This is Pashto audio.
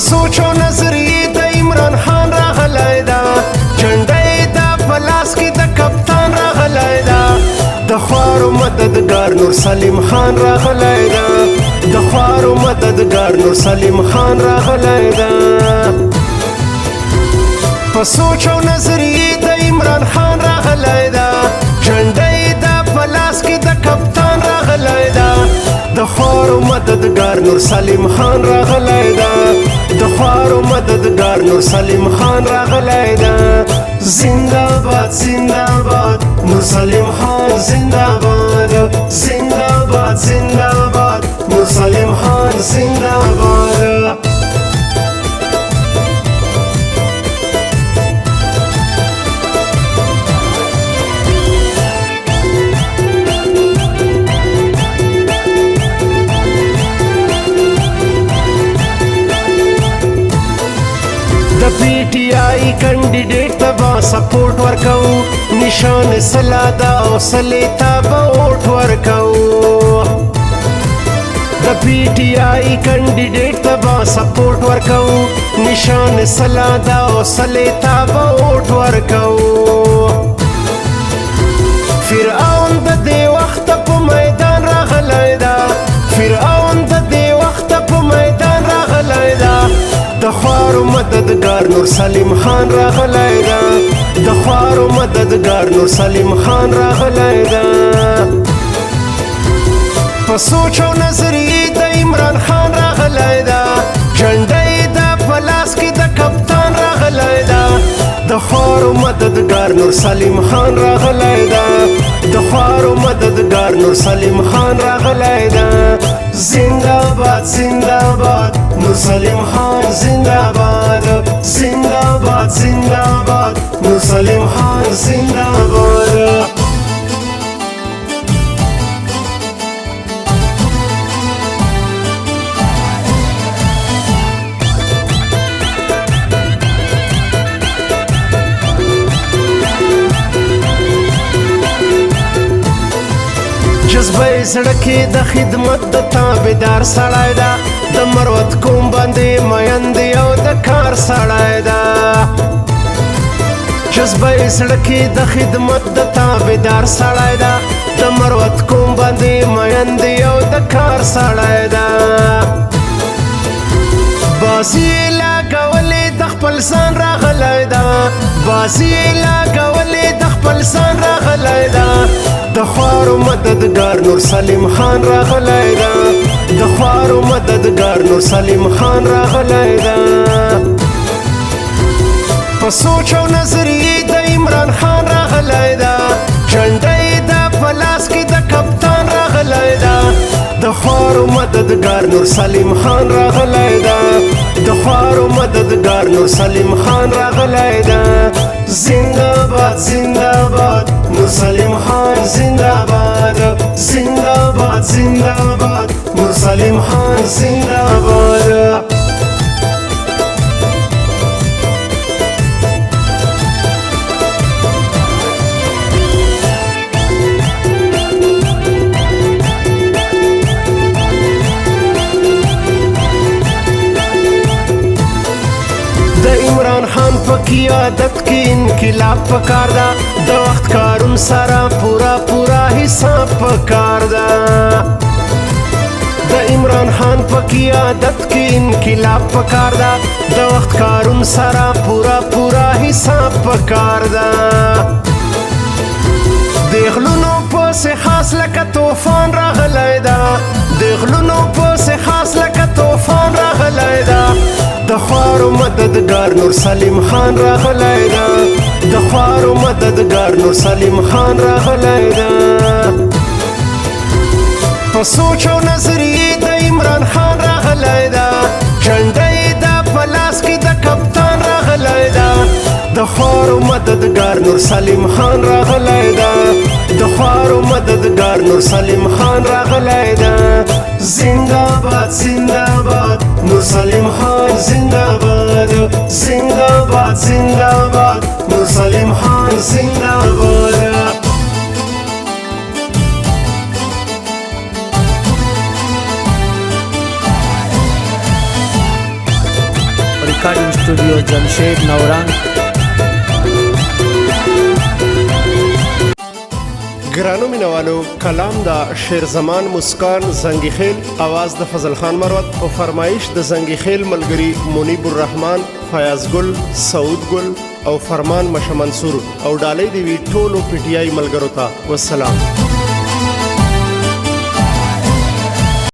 سوچ او نظریې د عمران خان راغلی دا جنډه یې د په لاس کې د کپتان راغلی دا د خوارو مددګار نور سلیم خان راغلی دا د خوارو مددګار نور سلیم خان راغلی دا په سوچ او نظریې د عمران خان راغلی دا جنډه یې د په لاس کې د کپتان راغلی دا د خوارو مددګار نور سلیم خان راغلی دا د خوارو مددګار نور سلیم خان راغلی دا زنده باد زنده باد نور سلیم خان زنده باد زنده باد زنده باد نور سلیم خان زنده باد د پی ټی آی کینډیډیټ ته به سپورټ ورکوو نشان سلا ده او سلې ته به ووټ ورکوو د پی ټی آی کینډیډیټ ته به سپورټ ورکوو نشان سلا ده او سلې ته به ووټ ورکوو فرعون د دې وخته په میدان راغلی ده فرعون د دې وخته په میدان راغلی ده د خوارو مددګار نور سلیم خان راغلی دا د خوارو مددګار نور سلیم خان راغلی دا په سوچ او نظریې د عمران خان راغلی دا جنډه یې د په لاس کې د کپتان راغلی دا د خوارو مددګار نور سلیم خان راغلی دا د خوارو مددګار نور سلیم خان راغلی دا زنده باد زنده باد نور سلیم خان زنده باد زنده باد زنده باد نور سلیم خان زنده باد جذبه زړه کې د خدمت د تابعدار سړی ده د مروت کوم باندې میند او د کار سړی ده جذبه زړه کې د خدمت د تابعدار سړی ده د مروت کوم باندې میند او د کار سړی ده بازي لګولې د خپل ځان راغلی ده بازي لګولې د خپل ځان راغلی ده د خوارو مددګار نور سلیم خان راغلی دا د خوارو مددګار نور سلیم خان راغلی دا په سوچ او نظریې د عمران خان راغلی دا جنډه یې د په لاس کې د کپتان راغلی دا د خوارو مددګار نور سلیم خان راغلی دا د خوارو مددګار نور سلیم خان راغلی دا زنده باد زنده باد نور سلیم خان زنده باد زنده باد زنده باد نور سلیم خان زنده باد په قیادت کې انقلاب پکار ده د وخت کارون سره پورا حساب پکار ده د عمران خان په قیادت کې انقلاب پکار ده د وخت کارون سره پورا حساب پکار ده د غلونو پسې خاص لکه طوفان راغلی ده د غلونو پسې خاص لکه طوفان راغلی ده د خوارو مددګار نور سلیم خان راغلی دا د خوارو مددګار نور سلیم خان راغلی دا په سوچ او نظریې د عمران خان راغلی دا جنډه یې د په لاس کې د کپتان راغلی دا د خوارو مددګار نور سلیم خان راغلی دا د خوارو مددګار نور سلیم خان راغلی دا زنده باد زنده باد نور سلیم خان زنده باد زنده باد زنده باد نور سلیم خان زنده باد recording studio Jamshed नौरंग। ګرانو مینوالو کلام دا شیر زمان مسکان زنگی خیل आवाज د فضل خان مروت او فرمایش د زنگی خیل ملګری منیب الرحمن فیاض ګل سعود ګل او فرمان مش منصور او ډالۍ دی وی ټولو پټیای ملګرو ته والسلام.